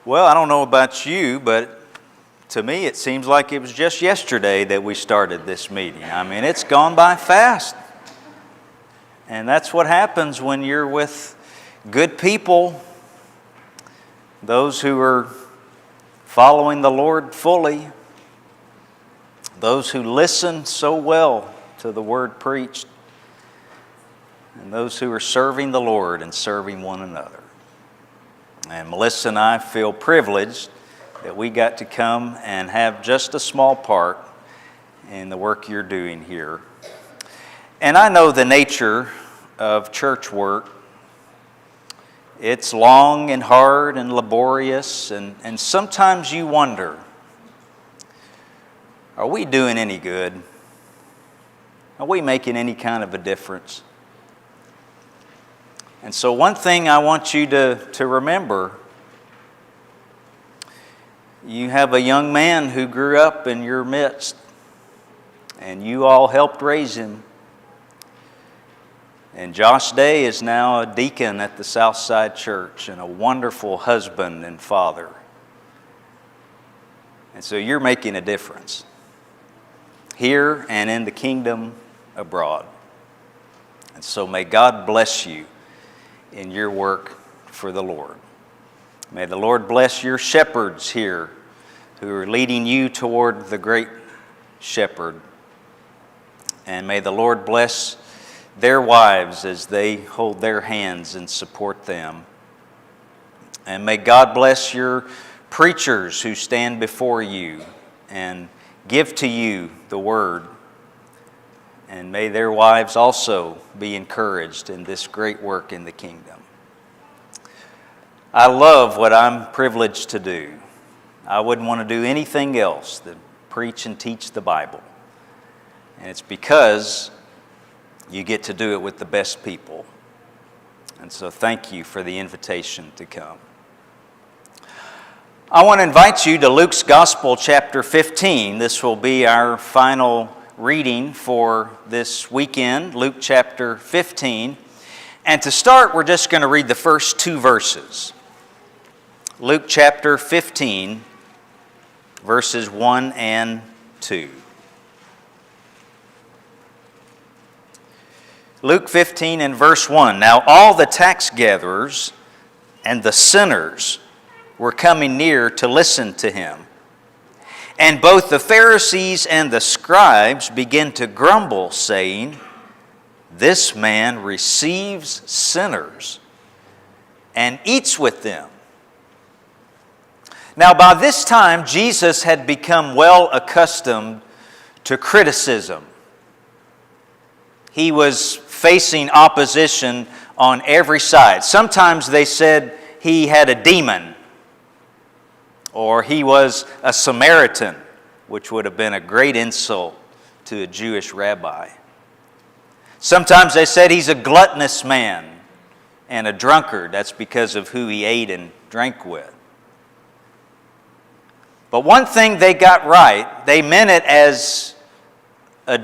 Well, I don't know about you, but to me it seems like it was just yesterday that we started this meeting. I mean, it's gone by fast. And that's what happens when you're with good people, those who are following the Lord fully, those who listen so well to the word preached, and those who are serving the Lord and serving one another. And Melissa and I feel privileged that we got to come and have just a small part in the work you're doing here. And I know the nature of church work. It's long and hard and laborious, and sometimes you wonder, are we doing any good? Are we making any kind of a difference? And so one thing I want you to remember, you have a young man who grew up in your midst, and you all helped raise him. And Josh Day is now a deacon at the Southside Church and a wonderful husband and father. And so you're making a difference here and in the kingdom abroad. And so may God bless you in your work for the Lord. May the Lord bless your shepherds here who are leading you toward the great shepherd. And may the Lord bless their wives as they hold their hands and support them. And may God bless your preachers who stand before you and give to you the word. And may their wives also be encouraged in this great work in the kingdom. I love what I'm privileged to do. I wouldn't want to do anything else than preach and teach the Bible. And it's because you get to do it with the best people. And so thank you for the invitation to come. I want to invite you to Luke's Gospel, chapter 15. This will be our final reading for this weekend, Luke chapter 15. And to start, we're just going to read the first two verses. Luke chapter 15, verses 1 and 2. Luke 15 and verse 1. Now all the tax gatherers and the sinners were coming near to listen to him. And both the Pharisees and the scribes began to grumble, saying, "This man receives sinners and eats with them." Now by this time, Jesus had become well accustomed to criticism. He was facing opposition on every side. Sometimes they said he had a demon, or he was a Samaritan, which would have been a great insult to a Jewish rabbi. Sometimes they said he's a gluttonous man and a drunkard. That's because of who he ate and drank with. But one thing they got right, they meant it as a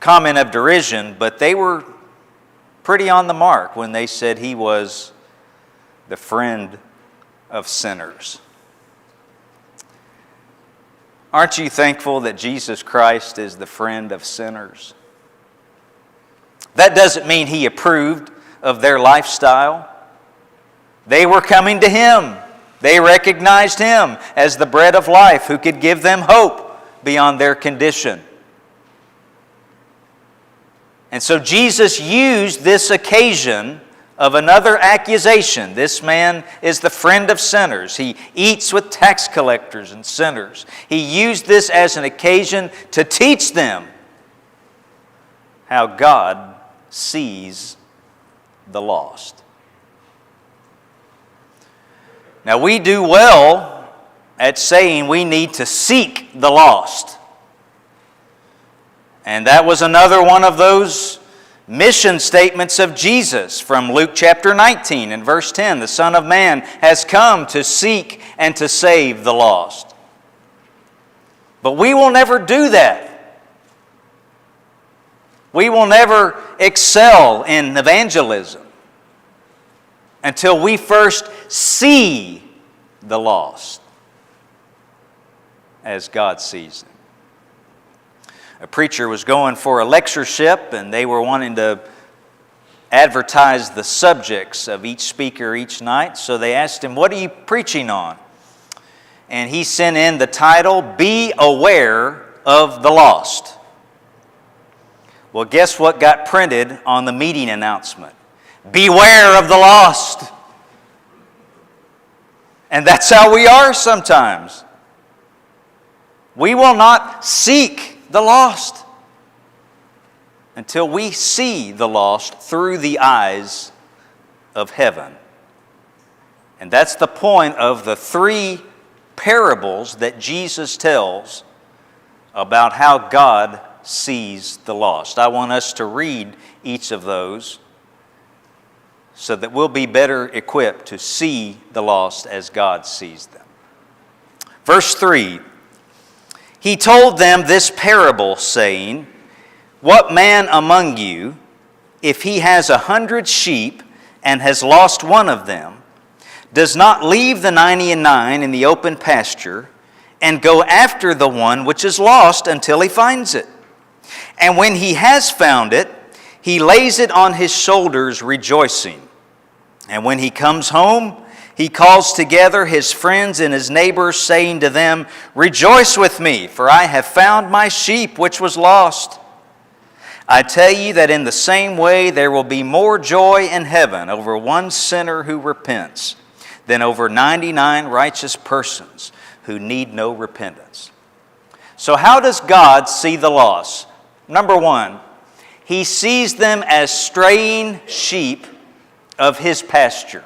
comment of derision, but they were pretty on the mark when they said he was the friend of sinners. Aren't you thankful that Jesus Christ is the friend of sinners? That doesn't mean he approved of their lifestyle. They were coming to him. They recognized him as the bread of life who could give them hope beyond their condition. And so Jesus used this occasion of another accusation. This man is the friend of sinners. He eats with tax collectors and sinners. He used this as an occasion to teach them how God sees the lost. Now we do well at saying we need to seek the lost. And that was another one of those mission statements of Jesus from Luke chapter 19 and verse 10. The Son of Man has come to seek and to save the lost. But we will never do that. We will never excel in evangelism until we first see the lost as God sees them. A preacher was going for a lectureship, and they were wanting to advertise the subjects of each speaker each night. So they asked him, "What are you preaching on?" And he sent in the title, "Be Aware of the Lost." Well, guess what got printed on the meeting announcement? Beware of the lost. And that's how we are sometimes. We will not seek the lost until we see the lost through the eyes of heaven. And that's the point of the 3 parables that Jesus tells about how God sees the lost. I want us to read each of those so that we'll be better equipped to see the lost as God sees them. Verse 3, he told them this parable, saying, "What man among you, if he has 100 sheep and has lost one of them, does not leave the 99 in the open pasture and go after the one which is lost until he finds it? And when he has found it, he lays it on his shoulders, rejoicing. And when he comes home, he calls together his friends and his neighbors, saying to them, 'Rejoice with me, for I have found my sheep which was lost.' I tell you that in the same way there will be more joy in heaven over one sinner who repents than over 99 righteous persons who need no repentance." So how does God see the lost? Number 1, he sees them as straying sheep of his pasture.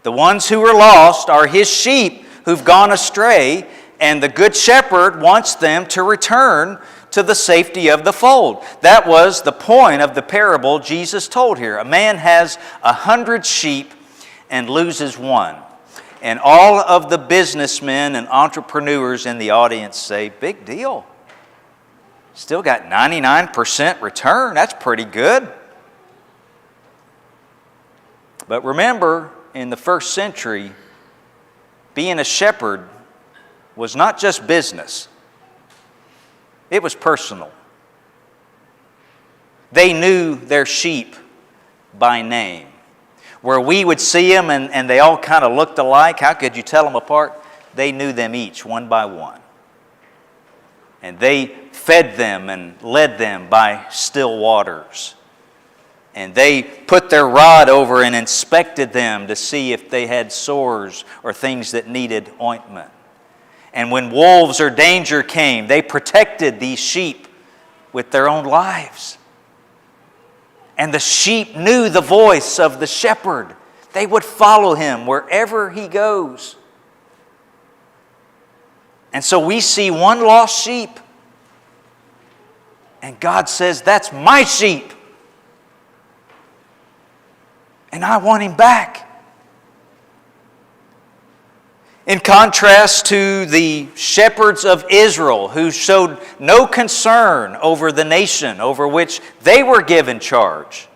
The ones who are lost are his sheep who've gone astray, and the good shepherd wants them to return to the safety of the fold. That was the point of the parable Jesus told here. A man has 100 sheep and loses one. And all of the businessmen and entrepreneurs in the audience say, "Big deal. Still got 99% return. That's pretty good." But remember, in the first century, being a shepherd was not just business. It was personal. They knew their sheep by name. Where we would see them and they all kind of looked alike, how could you tell them apart? They knew them each, one by one. And they fed them and led them by still waters. And they put their rod over and inspected them to see if they had sores or things that needed ointment. And when wolves or danger came, they protected these sheep with their own lives. And the sheep knew the voice of the shepherd. They would follow him wherever he goes. And so we see one lost sheep. And God says, "That's my sheep. And I want him back." In contrast to the shepherds of Israel, who showed no concern over the nation over which they were given charge,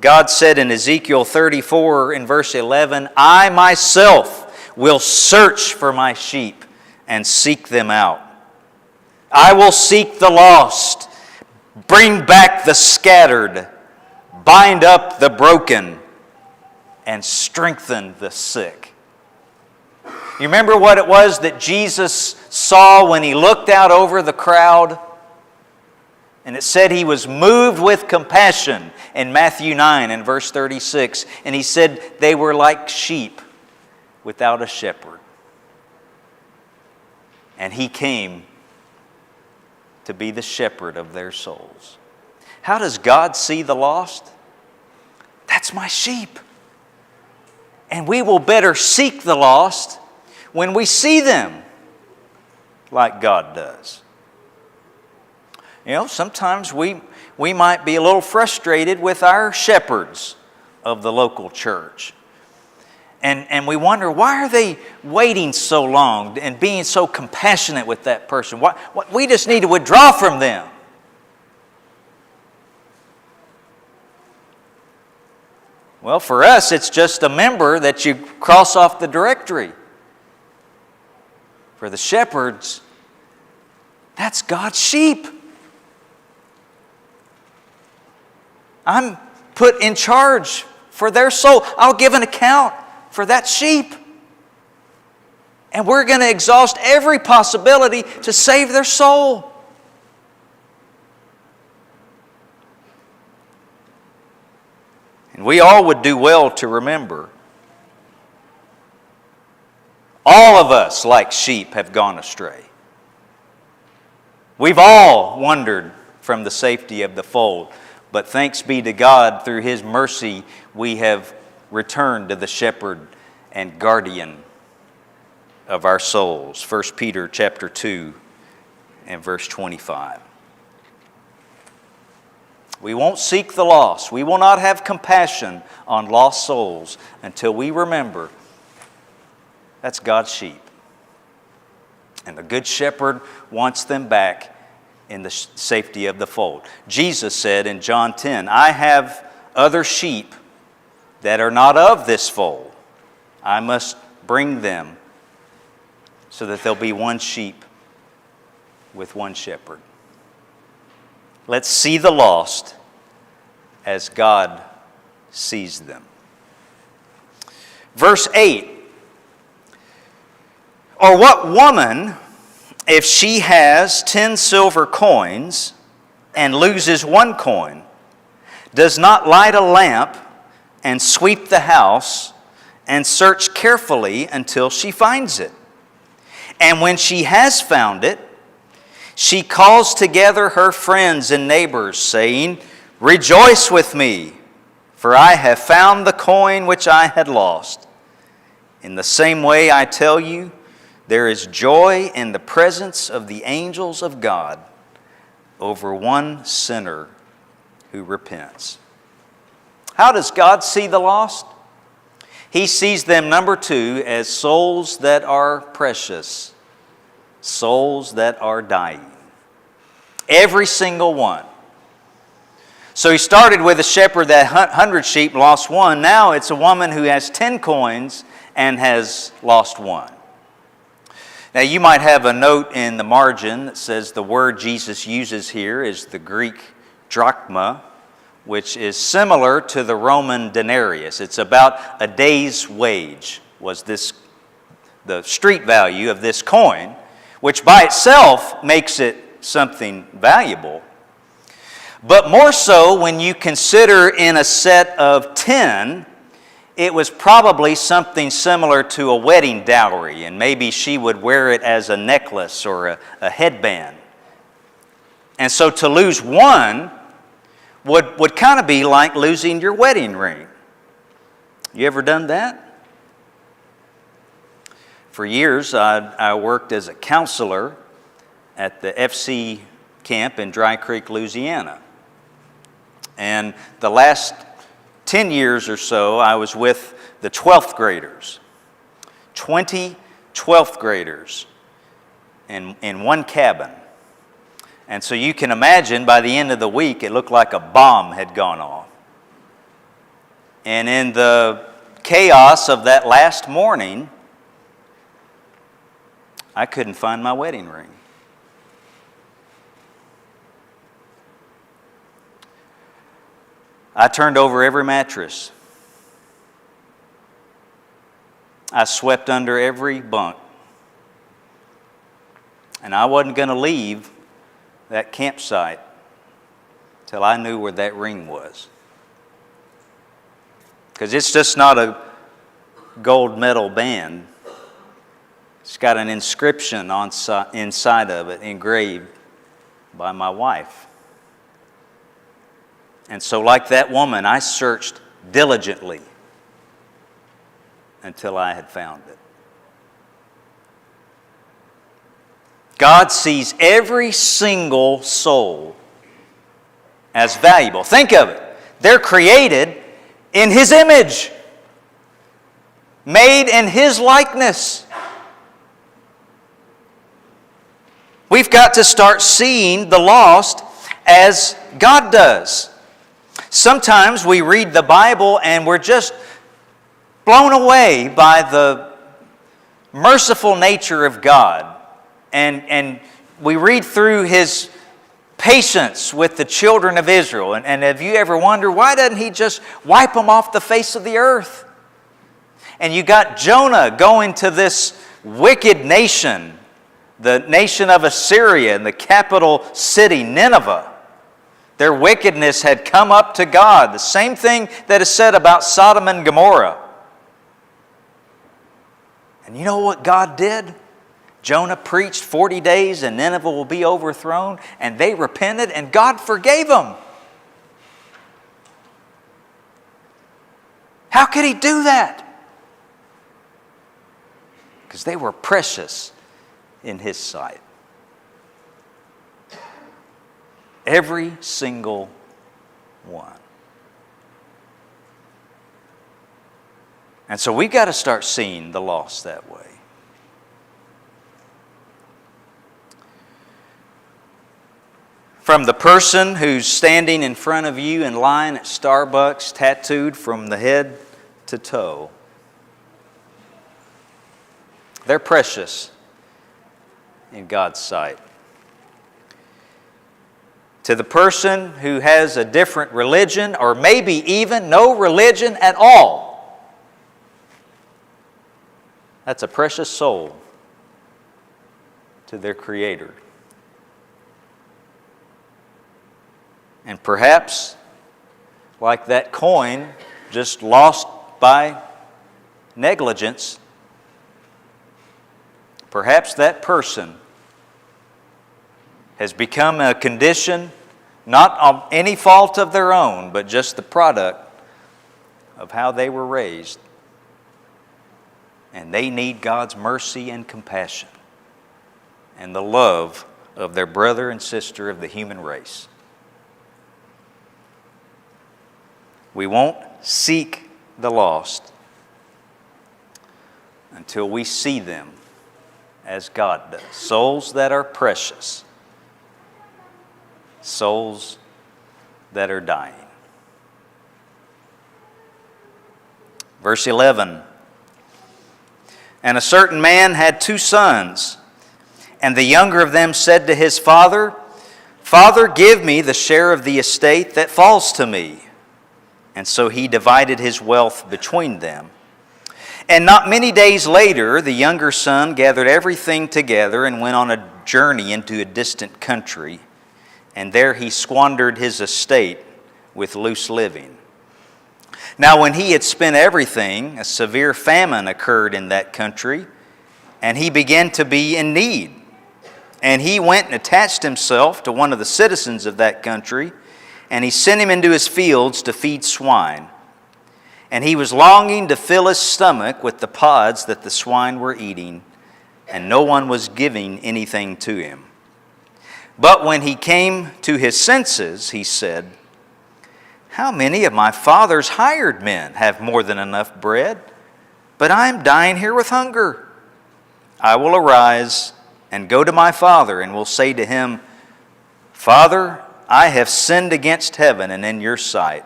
God said in Ezekiel 34 in verse 11, "I myself will search for my sheep and seek them out. I will seek the lost, bring back the scattered, bind up the broken, and strengthen the sick." You remember what it was that Jesus saw when he looked out over the crowd? And it said he was moved with compassion in Matthew 9 and verse 36. And he said they were like sheep without a shepherd. And he came to be the shepherd of their souls. How does God see the lost? That's my sheep. And we will better seek the lost when we see them like God does. You know, sometimes we might be a little frustrated with our shepherds of the local church. And we wonder, why are they waiting so long and being so compassionate with that person? We just need to withdraw from them. Well, for us, it's just a member that you cross off the directory. For the shepherds, that's God's sheep. I'm put in charge for their soul. I'll give an account for that sheep. And we're going to exhaust every possibility to save their soul. And we all would do well to remember, all of us, like sheep, have gone astray. We've all wandered from the safety of the fold. But thanks be to God, through His mercy, we have returned to the shepherd and guardian of our souls. 1 Peter chapter 2 and verse 25. We won't seek the lost. We will not have compassion on lost souls until we remember that's God's sheep. And the good shepherd wants them back in the safety of the fold. Jesus said in John 10, I have other sheep that are not of this fold. I must bring them so that there'll be one sheep with one shepherd. Let's see the lost as God sees them. Verse 8, or what woman, if she has 10 silver coins and loses one coin, does not light a lamp and sweep the house and search carefully until she finds it? And when she has found it, she calls together her friends and neighbors, saying, Rejoice with me, for I have found the coin which I had lost. In the same way, I tell you, there is joy in the presence of the angels of God over one sinner who repents. How does God see the lost? He sees them, number 2, as souls that are precious, souls that are dying. Every single one. So he started with a shepherd that 100 sheep lost one. Now it's a woman who has 10 coins and has lost one. Now you might have a note in the margin that says the word Jesus uses here is the Greek drachma, which is similar to the Roman denarius. It's about a day's wage was the street value of this coin, which by itself makes it something valuable. But more so when you consider in a set of 10, it was probably something similar to a wedding dowry, and maybe she would wear it as a necklace or a headband. And so to lose one would kind of be like losing your wedding ring. You ever done that? For years, I worked as a counselor at the FC camp in Dry Creek, Louisiana. And the last 10 years or so, I was with the 12th graders. 20 12th graders in one cabin. And so you can imagine by the end of the week, it looked like a bomb had gone off. And in the chaos of that last morning, I couldn't find my wedding ring. I turned over every mattress. I swept under every bunk. And I wasn't going to leave that campsite till I knew where that ring was. Because it's just not a gold medal band. It's got an inscription inside of it, engraved by my wife. And so like that woman, I searched diligently until I had found it. God sees every single soul as valuable. Think of it. They're created in His image, made in His likeness. We've got to start seeing the lost as God does. Sometimes we read the Bible and we're just blown away by the merciful nature of God. And we read through His patience with the children of Israel. And have you ever wondered, why doesn't He just wipe them off the face of the earth? And you got Jonah going to this wicked nation, the nation of Assyria, and the capital city, Nineveh. Their wickedness had come up to God. The same thing that is said about Sodom and Gomorrah. And you know what God did? Jonah preached 40 days and Nineveh will be overthrown. And they repented and God forgave them. How could He do that? Because they were precious in His sight. Every single one. And so we've got to start seeing the lost that way. From the person who's standing in front of you in line at Starbucks, tattooed from the head to toe. They're precious in God's sight. To the person who has a different religion, or maybe even no religion at all, that's a precious soul to their Creator. And perhaps, like that coin just lost by negligence, perhaps that person has become a condition not of any fault of their own, but just the product of how they were raised. And they need God's mercy and compassion and the love of their brother and sister of the human race. We won't seek the lost until we see them as God does. Souls that are precious. Souls that are dying. Verse 11. And a certain man had 2 sons, and the younger of them said to his father, Father, give me the share of the estate that falls to me. And so he divided his wealth between them. And not many days later, the younger son gathered everything together and went on a journey into a distant country. And there he squandered his estate with loose living. Now when he had spent everything, a severe famine occurred in that country, and he began to be in need. And he went and attached himself to one of the citizens of that country, and he sent him into his fields to feed swine. And he was longing to fill his stomach with the pods that the swine were eating, and no one was giving anything to him. But when he came to his senses, he said, How many of my father's hired men have more than enough bread? But I am dying here with hunger. I will arise and go to my father, and will say to him, Father, I have sinned against heaven and in your sight.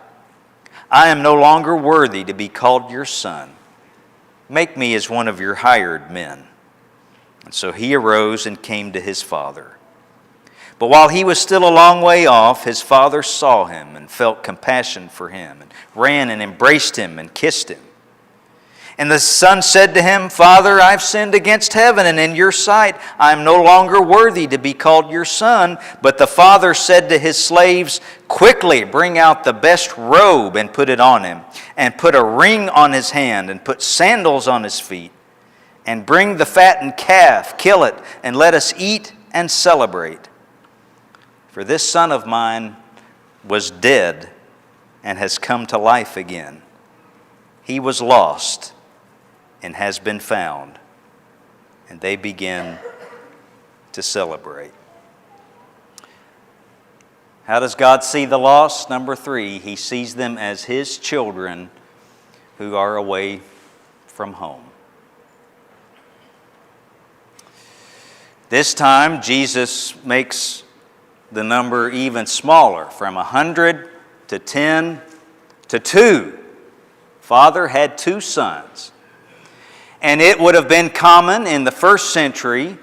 I am no longer worthy to be called your son. Make me as one of your hired men. And so he arose and came to his father. But while he was still a long way off, his father saw him and felt compassion for him, and ran and embraced him and kissed him. And the son said to him, Father, I've sinned against heaven and in your sight. I am no longer worthy to be called your son. But the father said to his slaves, Quickly bring out the best robe and put it on him, and put a ring on his hand, and put sandals on his feet. And bring the fattened calf, kill it, and let us eat and celebrate. For this son of mine was dead and has come to life again. He was lost and has been found. And they begin to celebrate. How does God see the lost? Number 3, He sees them as His children who are away from home. This time, Jesus makes the number even smaller. From 100 to 10 to 2. Father had 2 sons. And it would have been common in the first century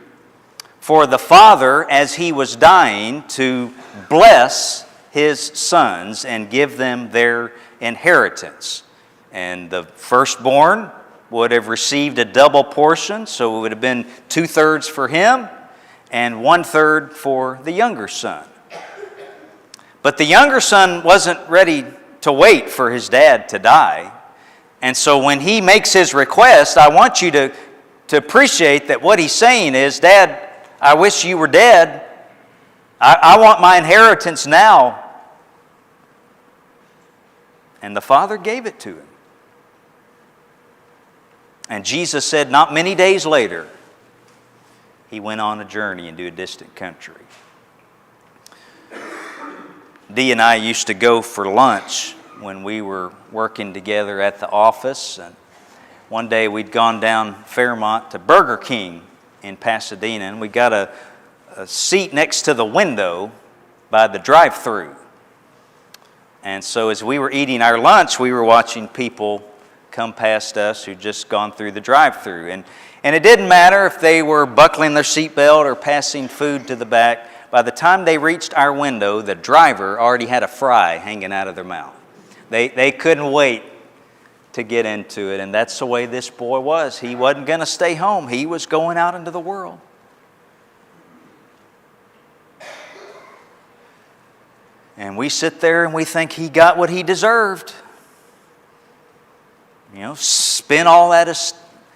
for the father, as he was dying, to bless his sons and give them their inheritance. And the firstborn would have received a double portion, so it would have been 2/3 for him and 1/3 for the younger son. But the younger son wasn't ready to wait for his dad to die. And so when he makes his request, I want you to appreciate that what he's saying is, Dad, I wish you were dead. I want my inheritance now. And the father gave it to him. And Jesus said not many days later, he went on a journey into a distant country. Dee and I used to go for lunch when we were working together at the office. And one day we'd gone down Fairmont to Burger King in Pasadena, and we got a seat next to the window by the drive-thru. And so as we were eating our lunch, we were watching people come past us who'd just gone through the drive-thru. And it didn't matter if they were buckling their seatbelt or passing food to the back. By the time they reached our window, the driver already had a fry hanging out of their mouth. They couldn't wait to get into it, and that's the way this boy was. He wasn't going to stay home. He was going out into the world. And we sit there and we think he got what he deserved. Spent all that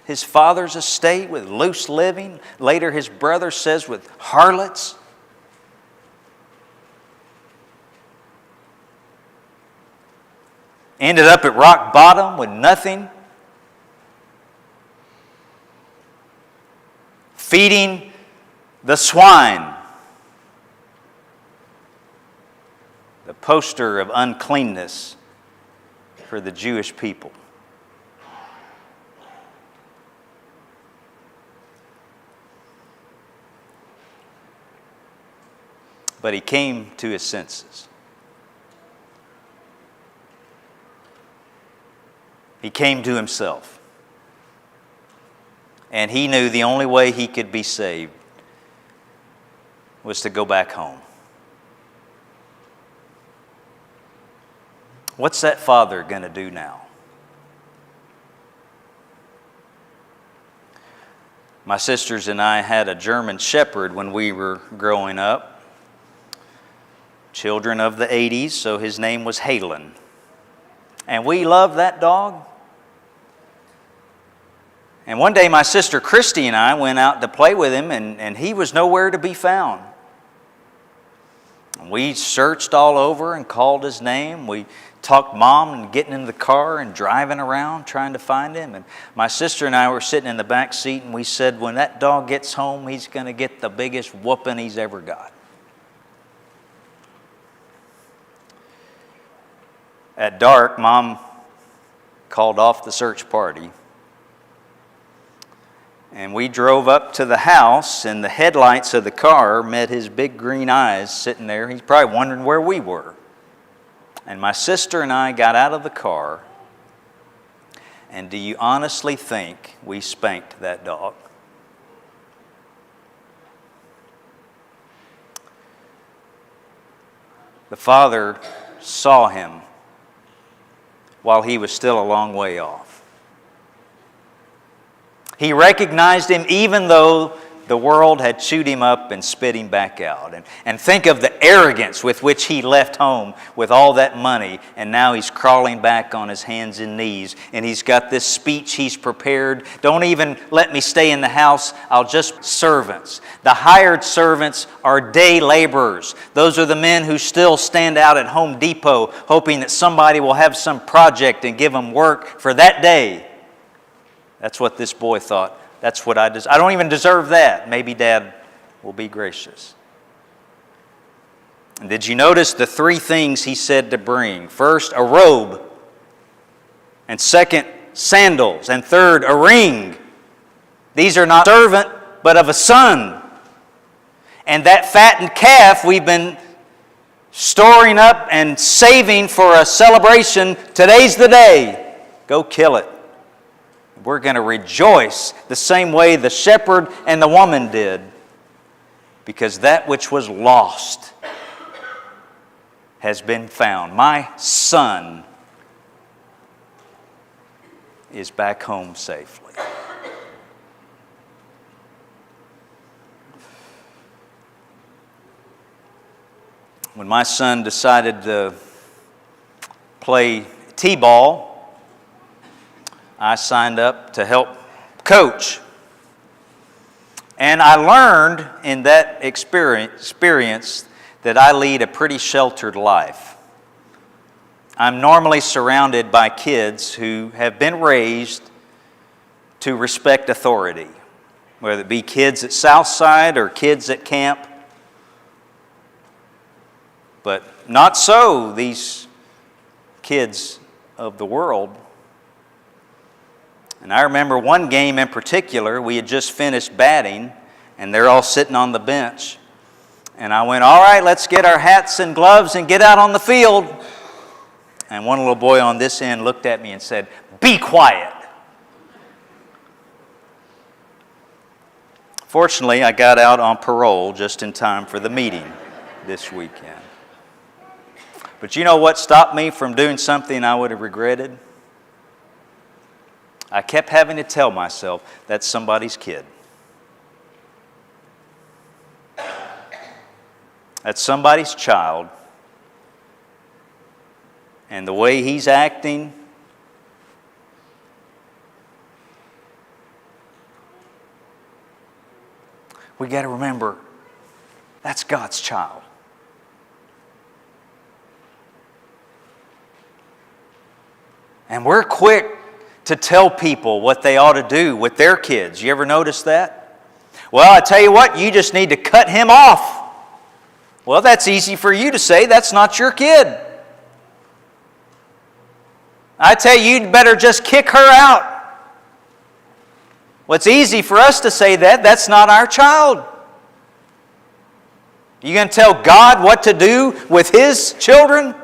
his father's estate with loose living. Later his brother says with harlots. Ended up at rock bottom with nothing. Feeding the swine. The poster of uncleanness for the Jewish people. But he came to his senses. He came to himself. And he knew the only way he could be saved was to go back home. What's that father going to do now? My sisters and I had a German Shepherd when we were growing up. Children of the 80s, so his name was Halen. And we loved that dog. And one day my sister Christy and I went out to play with him, and he was nowhere to be found. We searched all over and called his name. We talked Mom and getting in the car and driving around trying to find him. And my sister and I were sitting in the back seat, and we said, when that dog gets home, he's going to get the biggest whooping he's ever got. At dark, Mom called off the search party. And we drove up to the house, and the headlights of the car met his big green eyes sitting there. He's probably wondering where we were. And my sister and I got out of the car, and do you honestly think we spanked that dog? The father saw him while he was still a long way off. He recognized him even though the world had chewed him up and spit him back out. And think of the arrogance with which he left home with all that money, and now he's crawling back on his hands and knees, and he's got this speech he's prepared. Don't even let me stay in the house, I'll just servants. The hired servants are day laborers. Those are the men who still stand out at Home Depot hoping that somebody will have some project and give them work for that day. That's what this boy thought. That's what I deserve. I don't even deserve that. Maybe Dad will be gracious. And did you notice the 3 things he said to bring? First, a robe. And second, sandals. And third, a ring. These are not servant, but of a son. And that fattened calf we've been storing up and saving for a celebration. Today's the day. Go kill it. We're going to rejoice the same way the shepherd and the woman did, because that which was lost has been found. My son is back home safely. When my son decided to play t-ball, I signed up to help coach. And I learned in that experience that I lead a pretty sheltered life. I'm normally surrounded by kids who have been raised to respect authority, whether it be kids at Southside or kids at camp. But not so these kids of the world. And I remember one game in particular, we had just finished batting, and they're all sitting on the bench. And I went, all right, let's get our hats and gloves and get out on the field. And one little boy on this end looked at me and said, be quiet. Fortunately, I got out on parole just in time for the meeting this weekend. But you know what stopped me from doing something I would have regretted? I kept having to tell myself that's somebody's kid. That's somebody's child. And the way he's acting, we got to remember that's God's child. And we're quick to tell people what they ought to do with their kids. You ever notice that? Well, I tell you what, you just need to cut him off. Well, that's easy for you to say. That's not your kid. I tell you, you'd better just kick her out. Well, it's easy for us to say that. That's not our child. You going to tell God what to do with His children?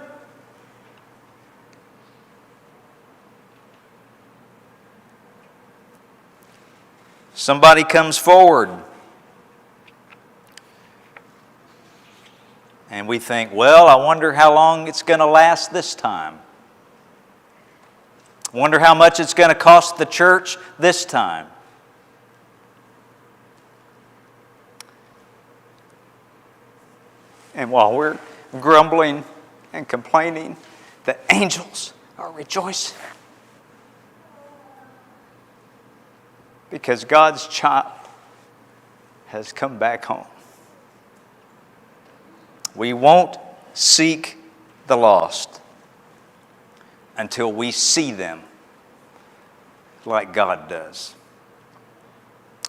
Somebody comes forward and we think, well, I wonder how long it's going to last this time. Wonder how much it's going to cost the church this time. And while we're grumbling and complaining, the angels are rejoicing. Because God's child has come back home. We won't seek the lost until we see them like God does.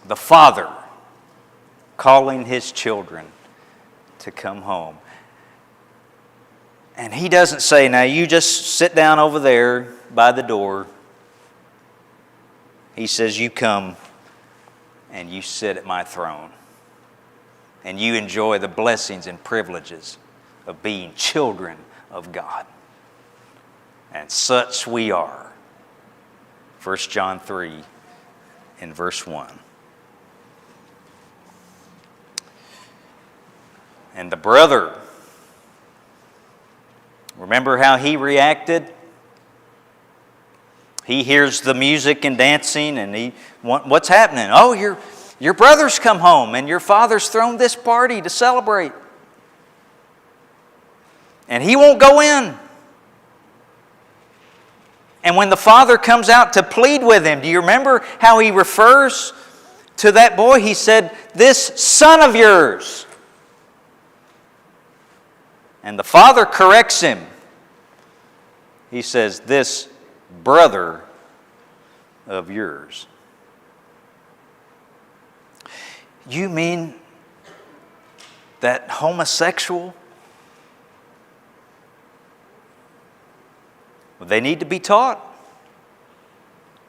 The Father calling His children to come home. And He doesn't say, now you just sit down over there by the door. He says, you come and you sit at my throne. And you enjoy the blessings and privileges of being children of God. And such we are. 1 John 3 in verse 1. And the brother, remember how he reacted? He hears the music and dancing, and what's happening? Oh, your brother's come home, and your father's thrown this party to celebrate. And he won't go in. And when the father comes out to plead with him, do you remember how he refers to that boy? He said, this son of yours. And the father corrects him. He says, this brother of yours. You mean that homosexual? Well, they need to be taught.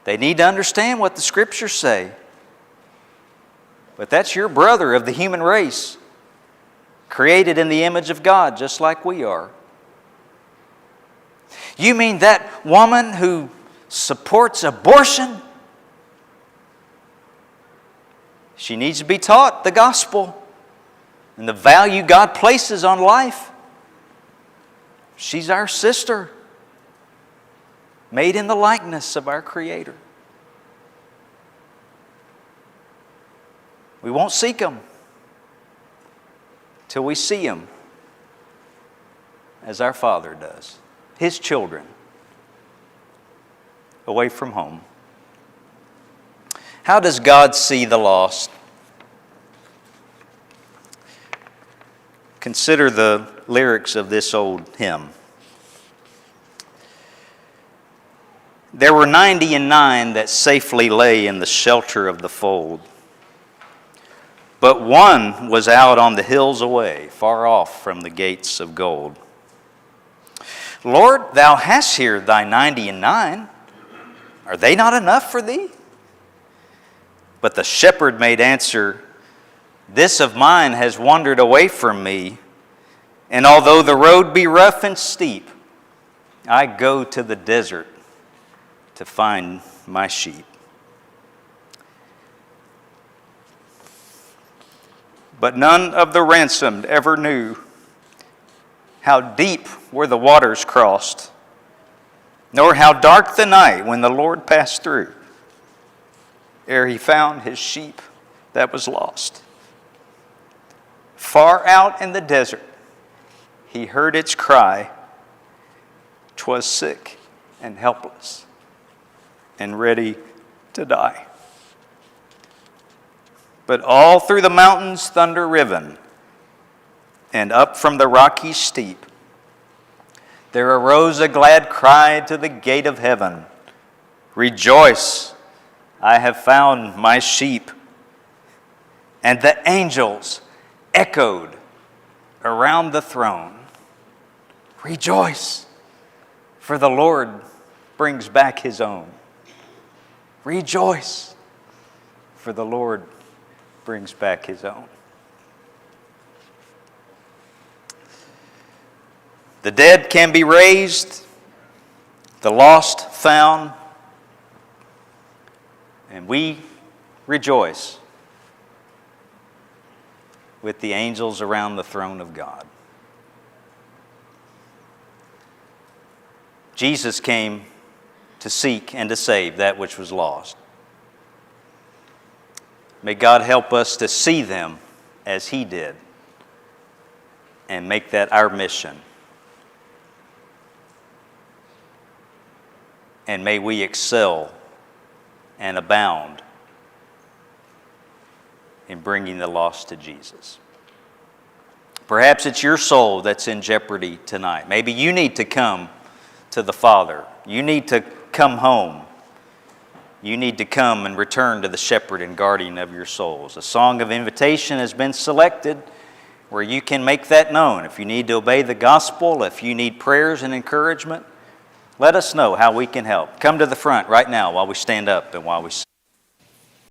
They need to understand what the Scriptures say. But that's your brother of the human race. created in the image of God, just like we are. You mean that woman who supports abortion? She needs to be taught the gospel and the value God places on life. She's our sister, made in the likeness of our Creator. We won't seek Him till we see Him as our Father does. His children, away from home. How does God see the lost? Consider the lyrics of this old hymn. There were 99 that safely lay in the shelter of the fold, but one was out on the hills away, far off from the gates of gold. Lord, thou hast here thy 99. Are they not enough for thee? But the shepherd made answer, this of mine has wandered away from me, and although the road be rough and steep, I go to the desert to find my sheep. But none of the ransomed ever knew how deep were the waters crossed, nor how dark the night when the Lord passed through, ere He found His sheep that was lost. Far out in the desert, He heard its cry. 'Twas sick and helpless and ready to die. But all through the mountains thunder riven, and up from the rocky steep, there arose a glad cry to the gate of heaven. Rejoice, I have found my sheep. And the angels echoed around the throne. Rejoice, for the Lord brings back His own. Rejoice, for the Lord brings back His own. The dead can be raised, the lost found, and we rejoice with the angels around the throne of God. Jesus came to seek and to save that which was lost. May God help us to see them as He did and make that our mission. And may we excel and abound in bringing the lost to Jesus. Perhaps it's your soul that's in jeopardy tonight. Maybe you need to come to the Father. You need to come home. You need to come and return to the shepherd and guardian of your souls. A song of invitation has been selected where you can make that known. If you need to obey the gospel, if you need prayers and encouragement, let us know how we can help. Come to the front right now while we stand up and while we sing.